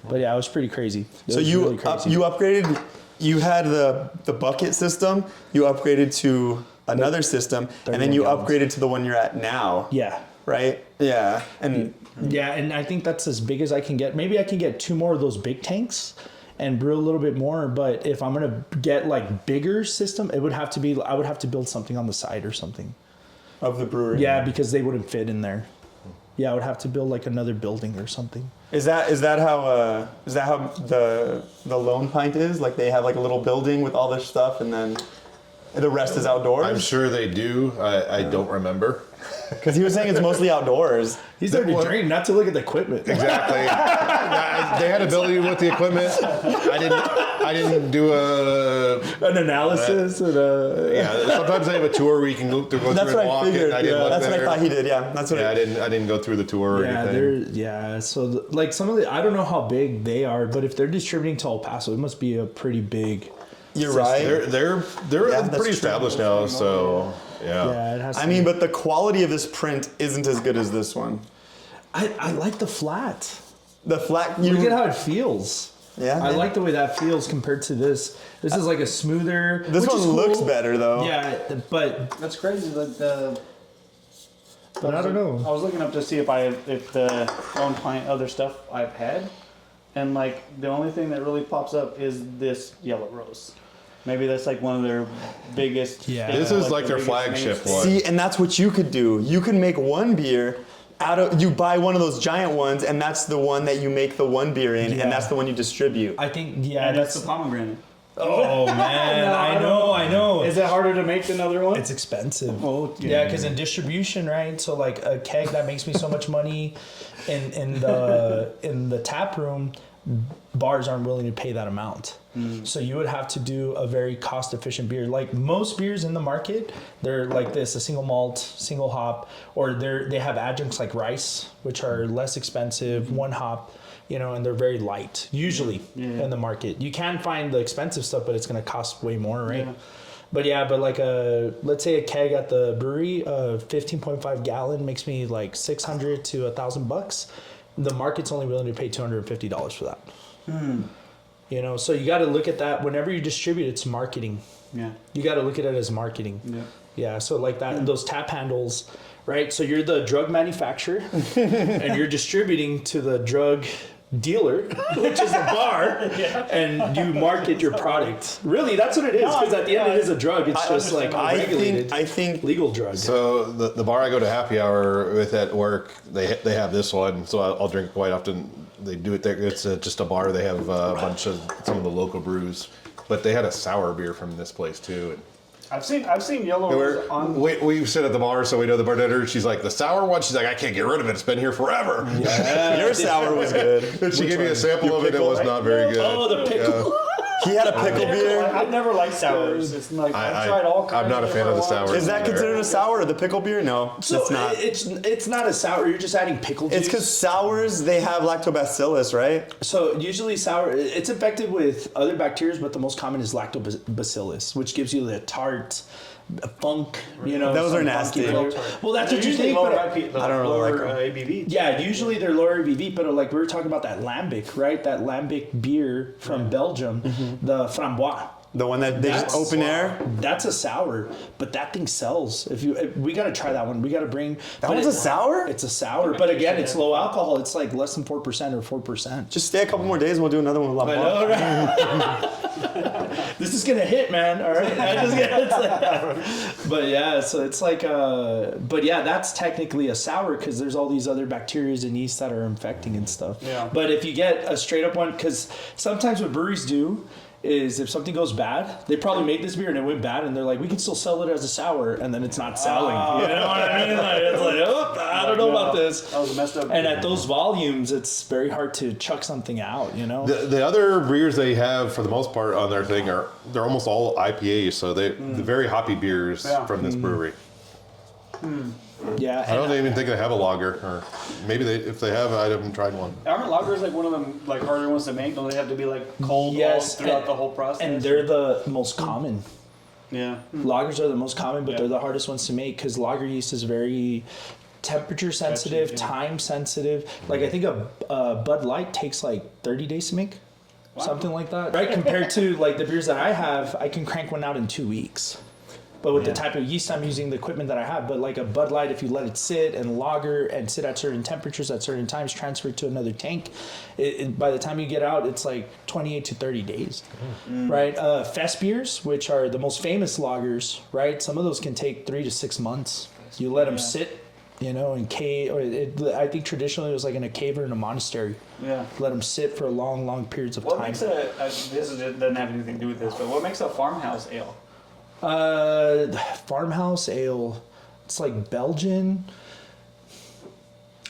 But yeah, it was pretty crazy. So you upgraded. You had the bucket system. You upgraded to another system, and then you upgraded to the one you're at now. Yeah. Right. Yeah. And I think that's as big as I can get. Maybe I can get 2 more of those big tanks and brew a little bit more, but if I'm gonna get like bigger system, I would have to build something on the side or something of the brewery. Yeah, because they wouldn't fit in there. Yeah, I would have to build like another building or something. Is that how the Lone Pint is? Like they have like a little building with all this stuff, and then the rest is outdoors. I'm sure they do. I don't remember. Because he was saying it's mostly outdoors. He's there to drink, not to look at the equipment. Exactly. They had ability with the equipment. I didn't do an analysis. Sometimes they have a tour where you can go through and walk. Figured. I didn't look that's there. what I thought he did. Yeah, that's what. I didn't go through the tour or anything. So like some of the, I don't know how big they are, but if they're distributing to El Paso, it must be a pretty big. You're right. They're pretty established now. So. Yeah. It has. I mean, but the quality of this print isn't as good as this one. I like the flat. The flat. Look at how it feels. Yeah. I like the way that feels compared to this. This is like a smoother. This one looks better though. Yeah, but that's crazy. Like But I don't know. I was looking up to see if the Lone Pint other stuff I've had, and like the only thing that really pops up is this Yellow Rose. Maybe that's like one of their biggest. Yeah. This is like their flagship one. See, and that's what you could do. You can make one beer you buy one of those giant ones, and that's the one that you make the one beer in, and that's the one you distribute. I think and that's the pomegranate. Oh man, I know. Is it harder to make than other one? It's expensive. Oh, yeah, because in distribution, right? So like a keg that makes me so much money, in the tap room, bars aren't willing to pay that amount. So you would have to do a very cost efficient beer. Like most beers in the market, they're like this: a single malt, single hop, or they have adjuncts like rice, which are less expensive, one hop. And they're very light, usually in the market. You can find the expensive stuff, but it's going to cost way more, right? Yeah. But like let's say a keg at the brewery, 15.5 gallon makes me like $600 to $1,000. The market's only willing to pay $250 for that. So you got to look at that. Whenever you distribute, it's marketing. Yeah. You got to look at it as marketing. Yeah. Yeah. So like that, those tap handles, right? So you're the drug manufacturer, and you're distributing to the drug dealer, which is a bar, and you market your product. Really, that's what it is. Because at the end, it is a drug. It's just like a regulated, I think legal drug. So the bar I go to happy hour with at work, they have this one. So I'll drink quite often. They do it there. It's just a bar. They have a bunch of some of the local brews, but they had a sour beer from this place too. And I've seen Yellow Rose on. We sit at the bar, so we know the bartender. She's like, the sour one. She's like, I can't get rid of it. It's been here forever. Yeah, your sour was good. And she gave me a sample of it. It was not very good. Oh, the pickle. He had a pickle beer. I've never liked sours. It's like I've tried all kinds. I'm not a fan of the sours. Is that considered a sour? The pickle beer? No, So it's not. it's not a sour. You're just adding pickle juice. It's because sours, they have lactobacillus, right? So usually sour, it's infected with other bacteria, but the most common is lactobacillus, which gives you the tart, funk. Those are some nasty. funky flavor. Well, that's what you usually think. lower But I don't really like them. ABV. yeah, usually they're lower ABV, but like we were talking about that lambic, right? That lambic beer from Belgium, the framboise. The one that they just That's open air. That's a sour, but that thing sells. We got to try that one. We got to bring. That one's a sour? It's a sour, but again, it's low alcohol. It's like less than 4% or 4%. Just stay a couple more days and we'll do another one with La I Blanc. know, right? This is gonna hit, man. All right. But yeah, so it's like, but yeah, that's technically a sour because there's all these other bacteria and yeast that are infecting and stuff. Yeah. But if you get a straight up one, because sometimes what breweries do is if something goes bad, they probably made this beer and it went bad, and they're like, we can still sell it as a sour, and then it's not selling. You know what I mean? Like, it's like, oh, I don't know about this. That was messed up. And at those volumes, it's very hard to chuck something out. The other beers they have, for the most part, on their thing they're almost all IPAs, so they're very hoppy beers from this brewery. Yeah. I don't even think they have a lager, or maybe if they have, I haven't tried one. Aren't lagers like one of them like harder ones to make? Don't they have to be like cold Yes, throughout the whole process? And they're the most common. yeah. Lagers are the most common, but Yeah. they're the hardest ones to make because lager yeast is very temperature sensitive, yeah. time sensitive. Like I think a Bud Light takes like 30 days to make, something like that. Right, compared to like the beers that I have, I can crank one out in 2 weeks. But with the type of yeast I'm using, the equipment that I have, but like a Bud Light, if you let it sit and lager and sit at certain temperatures at certain times, transfer it to another tank, by the time you get out, it's like 28 to 30 days, right? Fest beers, which are the most famous lagers, right? Some of those can take 3 to 6 months. You let them sit, in cave. I think traditionally it was like in a cave or in a monastery. Yeah. Let them sit for long, long periods of What time. makes doesn't have anything to do with this, but what makes a farmhouse ale? Farmhouse ale, it's like Belgian.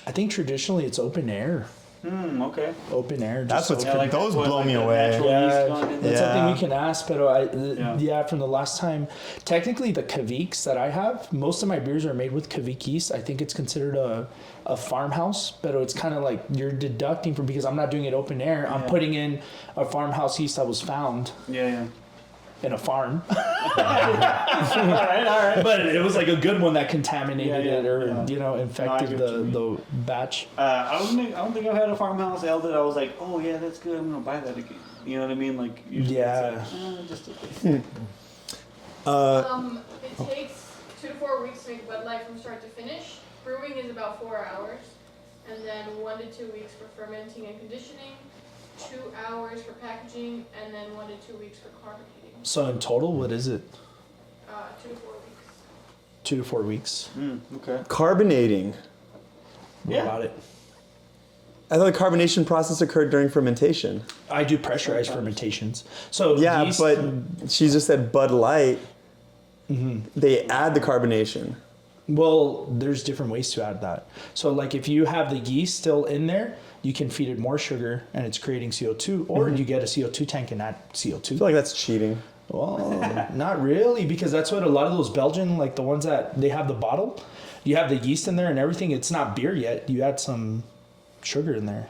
I think traditionally it's open air. Okay. Open air. That's what's Yeah, like those what, blow like me the away. natural yeast gone in there? That's something Yeah. we can ask, but from the last time, technically the Kveeks that I have, most of my beers are made with Kveik yeast. I think it's considered a farmhouse, but it's kind of like you're deducting from, because I'm not doing it open air. I'm putting in a farmhouse yeast that was found Yeah. in a farm. All right. But it was like a good one that contaminated Yeah, it or I infected get what you the batch. I don't think I've had a farmhouse ale that I was like, oh yeah, that's good. I'm gonna buy that again. You know what I mean? Like usually it's like, just okay. It takes 2 to 4 weeks to make Bud Light from start to finish. Brewing is about 4 hours, and then 1 to 2 weeks for fermenting and conditioning, 2 hours for packaging, and then 1 to 2 weeks for carbonating. So in total, what is it? 2 to 4 weeks. 2 to 4 weeks. Okay. Carbonating. What Yeah. about it? I thought the carbonation process occurred during fermentation. I do pressurized fermentations. So Yeah, yeast, but she just said Bud Light. They add the carbonation. well, there's different ways to add that. So like if you have the yeast still in there, you can feed it more sugar and it's creating CO2, or you get a CO2 tank and add CO2. I feel like that's cheating. Well, not really, because that's what a lot of those Belgian, like the ones that they have the bottle, you have the yeast in there and everything. It's not beer yet. You add some sugar in there,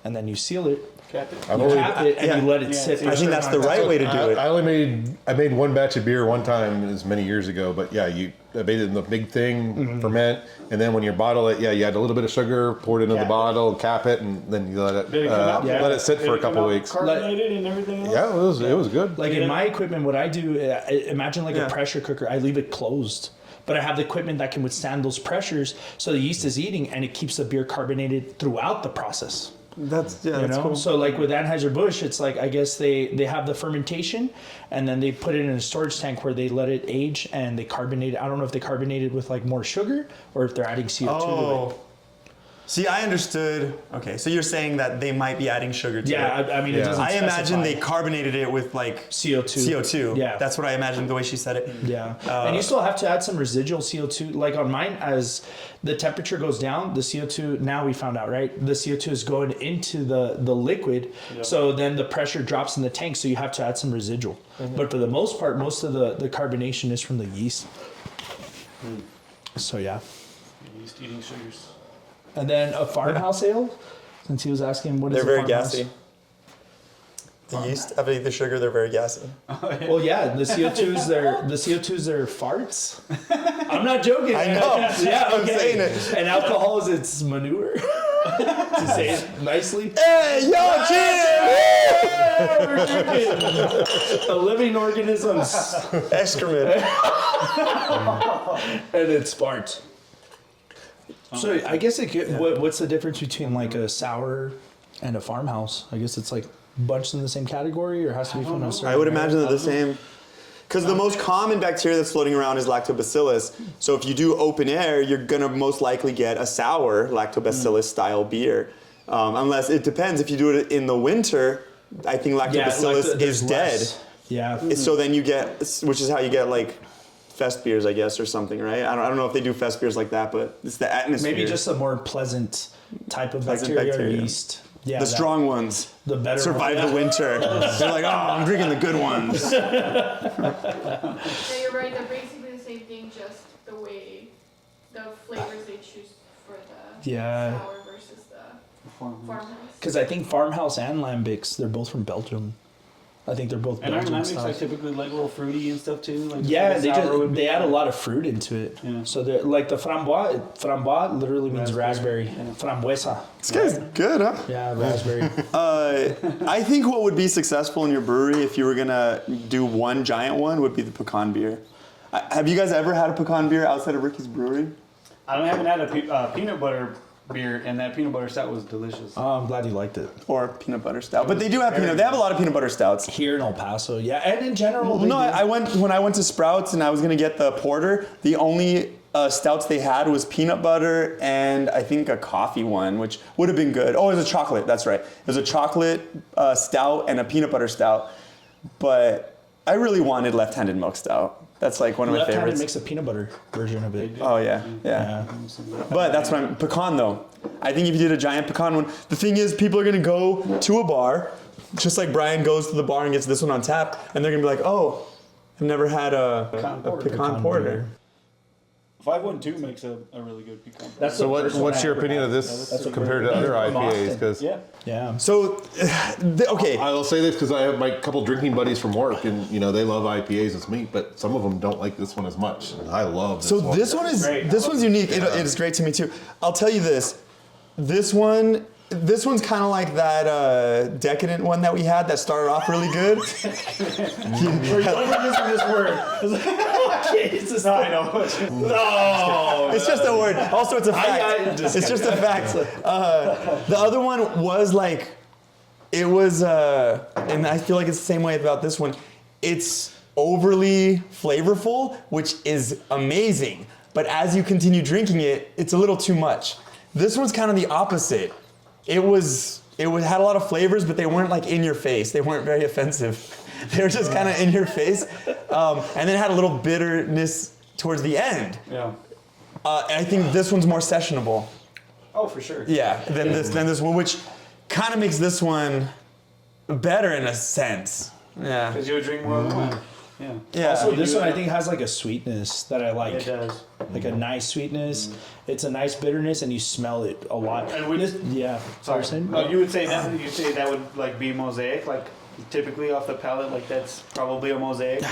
and then you seal it, Cap it. you cap it, and you let it sit. I think that's the right way to do it. I made one batch of beer one time, as many years ago, but yeah, I made it in the big thing, ferment, and then when you bottle it, you add a little bit of sugar, pour it into the Cap it. bottle, cap it, and then you let it Did it come out? let it sit Did for it a come couple out weeks. Carbonated and everything else? Yeah, it was good. Like in my equipment, what I do, imagine like Yeah. a pressure cooker. I leave it closed, but I have the equipment that can withstand those pressures, so the yeast is eating and it keeps the beer carbonated throughout the process. That's You that's know, cool. so like with Anheuser-Busch, it's like I guess they have the fermentation, and then they put it in a storage tank where they let it age and they carbonate it. I don't know if they carbonate it with like more sugar or if they're adding CO2 to it. See, I understood. Okay, so you're saying that they might be adding sugar to it. Yeah, I mean, it Yeah. doesn't I imagine specify. they carbonated it with like CO2. CO2. Yeah. That's what I imagined the way she said it. Yeah, and you still have to add some residual CO2. Like on mine, as the temperature goes down, the CO2, now we found out, right? The CO2 is going into the liquid, so then the pressure drops in the tank, so you have to add some residual. But for the most part, most of the carbonation is from the yeast. So yeah. Yeast eating sugars. And then a farmhouse ale, since he was asking what is They're a very farmhouse? gassy. The yeast, after they eat the sugar, they're very gassy. Well, yeah, the CO2's their farts. I'm not joking. I know. Yeah, I'm okay. saying it. And alcohol is its manure. To say it nicely. Hey, yo, cheers! Yeah, we're drinking a living organism's Excrement. and its farts. So I guess what's the difference between like a sour and a farmhouse? I guess it's like bunched in the same category, or has to be from a certain. I would imagine they're the same. Because the most common bacteria that's floating around is lactobacillus. So if you do open air, you're going to most likely get a sour lactobacillus style beer. Unless it depends. If you do it in the winter, I think lactobacillus is dead. Yeah. So then you get, which is how you get like fest beers, I guess, or something, right? I don't know if they do fest beers like that, but it's the atmosphere. Maybe just a more pleasant type of Pleasant bacteria, or bacteria. yeast. Yeah, the strong ones. the better Survive one. the winter. They're like, oh, I'm drinking the good ones. Yeah, you're right. They're basically the same thing, just the way the flavors they choose for the Yeah. sour versus the farmhouse. Because I think farmhouse and lambics, they're both from Belgium. I think they're both And our Belgian lambics are styles. typically like a little fruity and stuff too. Like Yeah, the they sour would be- they add a lot of fruit into it. Yeah. So they're like the framboise. Framboise literally means raspberry. Frambuesa. This guy's good, huh? Yeah, raspberry. I think what would be successful in your brewery if you were gonna do one giant one would be the pecan beer. Have you guys ever had a pecan beer outside of Ricky's Brewery? haven't had a peanut butter beer, and that peanut butter stout was delicious. Oh, I'm glad you liked it. Or peanut butter stout? But they do have peanut. They have a lot of peanut butter stouts. Here in El Paso, yeah, and in general. No, I went when I went to Sprouts and I was gonna get the porter. The only stouts they had was peanut butter and I think a coffee one, which would have been good. Oh, it was a chocolate. That's right. It was a chocolate stout and a peanut butter stout. But I really wanted left-handed milk stout. That's like one of my Left-handed favorites. makes a peanut butter version of it. Oh yeah. But that's what I'm pecan though. I think if you did a giant pecan one, the thing is people are gonna go to a bar, just like Brian goes to the bar and gets this one on tap, and they're gonna be like, oh, I've never had a pecan porter. beer. 512 makes a really good pecan. That's So the first one what's I your ever opinion had. of this That's a compared to very other good one. IPAs? Because Yeah. Yeah. So, okay. I will say this because I have my couple drinking buddies from work, and they love IPAs as me, but some of them don't like this one as much. And I love this So one. this one is Great. one's unique. It is great to me too. I'll tell you this. This one's kind of like that decadent one that we had that started off really good. We're using this word. Jesus, I know. No. It's just a word. Also, it's a fact. It's just a fact. The other one was like, it was, and I feel like it's the same way about this one. It's overly flavorful, which is amazing. But as you continue drinking it, it's a little too much. This one's kind of the opposite. It had a lot of flavors, but they weren't like in your face. They weren't very offensive. They were just kind of in your face. And then it had a little bitterness towards the end. Yeah. And I think this one's more sessionable. Oh, for sure. Yeah, than this one, which kind of makes this one better in a sense. Yeah. Because you would drink more of the wine. Yeah. Yeah. Also, this one I think has like a sweetness that I like. It does. Like a nice sweetness. It's a nice bitterness, and you smell it a lot. And we This- yeah. Sorry. Saying? No, you would say that would like be mosaic, like typically off the palate, like that's probably a mosaic.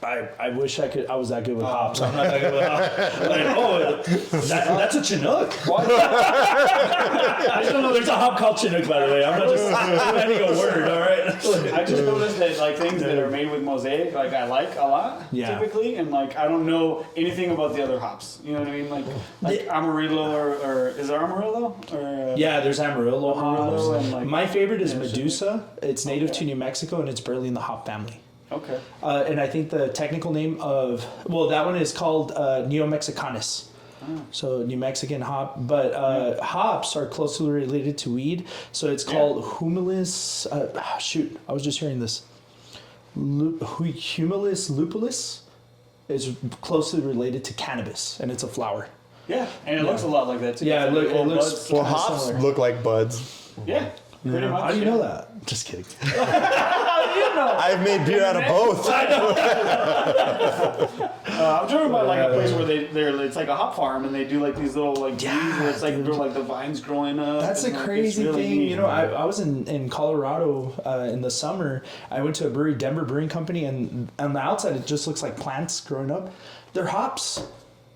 I wish I was that good with hops. I'm not that good with hops. Like, that's a Chinook. What? I don't know. There's a hop called Chinook, by the way. I'm not just adding a word. All right. I just noticed that like things that are made with mosaic, like I like a lot, typically, and like I don't know anything about the other hops. You know what I mean? Like Amarillo or is there Amarillo? Or, Yeah, there's Amarillo Amarillo hops. and, like, My favorite is yeah, Medusa. It's native to New Mexico, and it's barely in the hop family. Okay. And I think the technical name of that one is called Neo Mexicanus. So New Mexican hop, but hops are closely related to weed. So it's called Humulus. I was just hearing this. Humulus lupulus is closely related to cannabis, and it's a flower. Yeah, and it looks a lot like that too. Yeah, It's it like looks. buds. Well, kinda hops similar. look like buds. Yeah, pretty much. How do you know that? Just kidding. I've made beer out of both. I'm talking about like a place where it's like a hop farm and they do like these little like trees where it's like like the vines growing up. That's and, a like, crazy it's really thing. neat. You know, I was in Colorado in the summer. I went to a brewery, Denver Brewing Company, and on the outside it just looks like plants growing up. They're hops.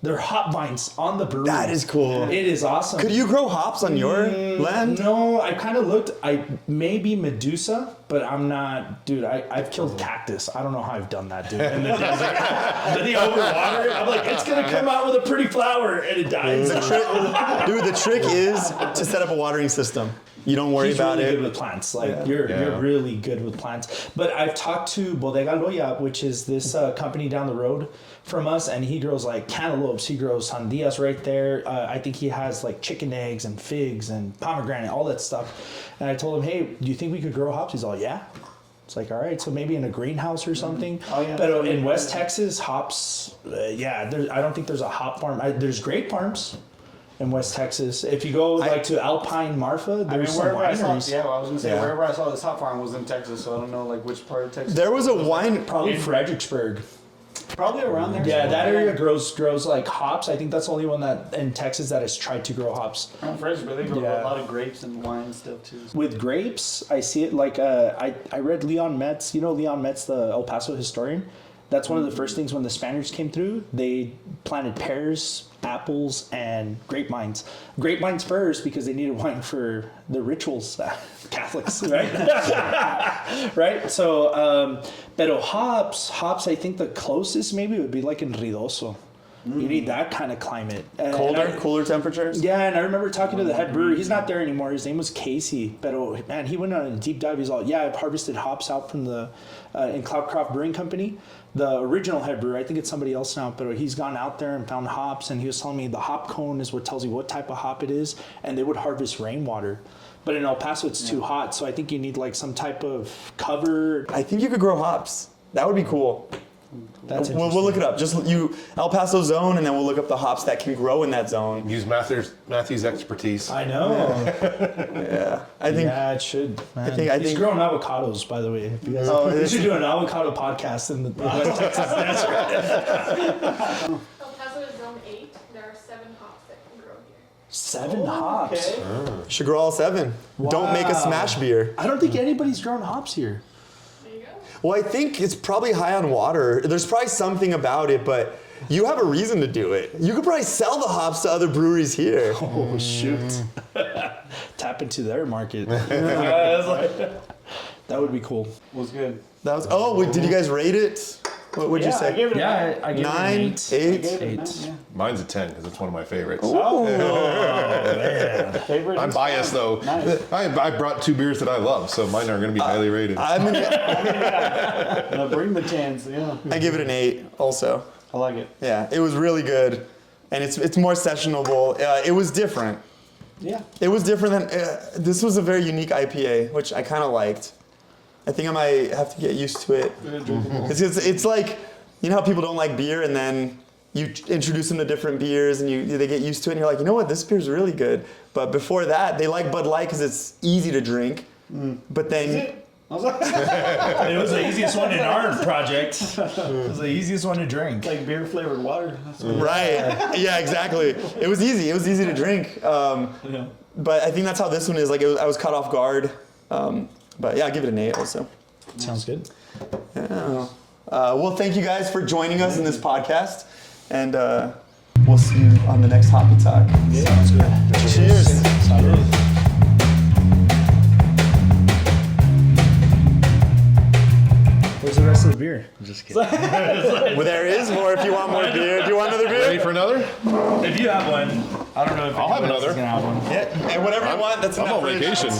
They're hop vines on the brewery. That is cool. It is awesome. Could you grow hops on your land? No, I kind of looked. I maybe Medusa, but I'm not, dude. I've killed cactus. I don't know how I've done that, dude. In the desert, then they overwater it. I'm like, it's gonna come out with a pretty flower, and it dies. Dude, the trick is to set up a watering system. You don't worry He's about really it. good with plants. Like you're really good with plants. But I've talked to Bodega Loya, which is this company down the road from us, and he grows like cantaloupes. He grows sandias right there. I think he has like chicken eggs and figs and pomegranate, all that stuff. And I told him, hey, do you think we could grow hops? He's all, yeah. It's like, all right, so maybe in a greenhouse or something. Oh, yeah. But in West Texas, hops, I don't think there's a hop farm. There's grape farms in West Texas. If you go like to Alpine Marfa, there's some wherever I saw, wineries. I was gonna say Yeah. wherever I saw this hop farm was in Texas, so I don't know like which part of Texas. There was a wine. Probably Fredericksburg. Probably around there. Yeah, that area grows like hops. I think that's the only one that in Texas that has tried to grow hops. Around Fredericksburg, they grow Yeah. a lot of grapes and wine and stuff too. With grapes, I see it like I read Leon Metz. You know Leon Metz, the El Paso historian. That's one of the first things when the Spaniards came through. They planted pears, apples, and grapevines. Grapevines first because they needed wine for the rituals, Catholics, right? Right. So, pero hops. I think the closest maybe would be like in Ruidoso. You need that kind of climate. Cooler temperatures. Yeah, and I remember talking to the head brewer. He's not there anymore. His name was Casey. But man, he went on a deep dive. He's all, yeah, I've harvested hops out from the in Cloudcroft Brewing Company. The original head brewer, I think it's somebody else now, but he's gone out there and found hops, and he was telling me the hop cone is what tells you what type of hop it is, and they would harvest rainwater. But in El Paso, it's too hot, so I think you need like some type of cover. I think you could grow hops. That would be cool. That's We'll look it up. Just El Paso zone, and then we'll look up the hops that can grow in that zone. Use Matthew's expertise. I know. Yeah, I think. Yeah, it should. Man. I He's think- growing avocados, by the way. If you guys, we should do an avocado podcast in the West Texas desert. El Paso is zone 8. There are 7 hops that can grow here. 7 hops. Okay. Should grow all 7. Don't make a Wow. smash beer. I don't think anybody's grown hops here. There you go. Well, I think it's probably high on water. There's probably something about it, but you have a reason to do it. You could probably sell the hops to other breweries here. Oh, shoot. Tap into their market. That would be cool. Was good. That was. Oh, wait, did you guys rate it? What would you I say? gave it a Yeah, I give 9, it 8. an 8. gave it a 8. 9, yeah. Mine's a 10 because it's one of my favorites. Favorite. I'm biased though. Nice. I brought 2 beers that I love, so mine are going to be highly rated. I'm gonna. Bring the 10s, yeah. I give it an 8. Also, I like it. yeah, it was really good, and it's more sessionable. It was different. Yeah. It was different than this was a very unique IPA, which I kind of liked. I think I might have to get used to it. It's like, you know how people don't like beer and then you introduce them to different beers and they get used to it and you're like, you know what, this beer's really good. But before that, they like Bud Light because it's easy to drink. But then I was like, It was the easiest one in our project. It was the easiest one to drink. like beer flavored water. That's what right, yeah, exactly. It was easy. It was easy to drink. yeah. But I think that's how this one is. Like I was caught off guard. But yeah, I'll give it an 8 also. Sounds good. Yeah. Well, thank you guys for joining us in this podcast, and we'll see you on the next Hoppy Talk. Yeah, sounds good. Cheers. Salud. Where's the rest of the beer? I'm just kidding. Well, there is more if you want more beer. Do you want another Ready beer? for another? If you have one, I don't know if I'll have anyone else another. is gonna have one. Yeah, and whatever you want. That's in I'm that on fridge. vacation.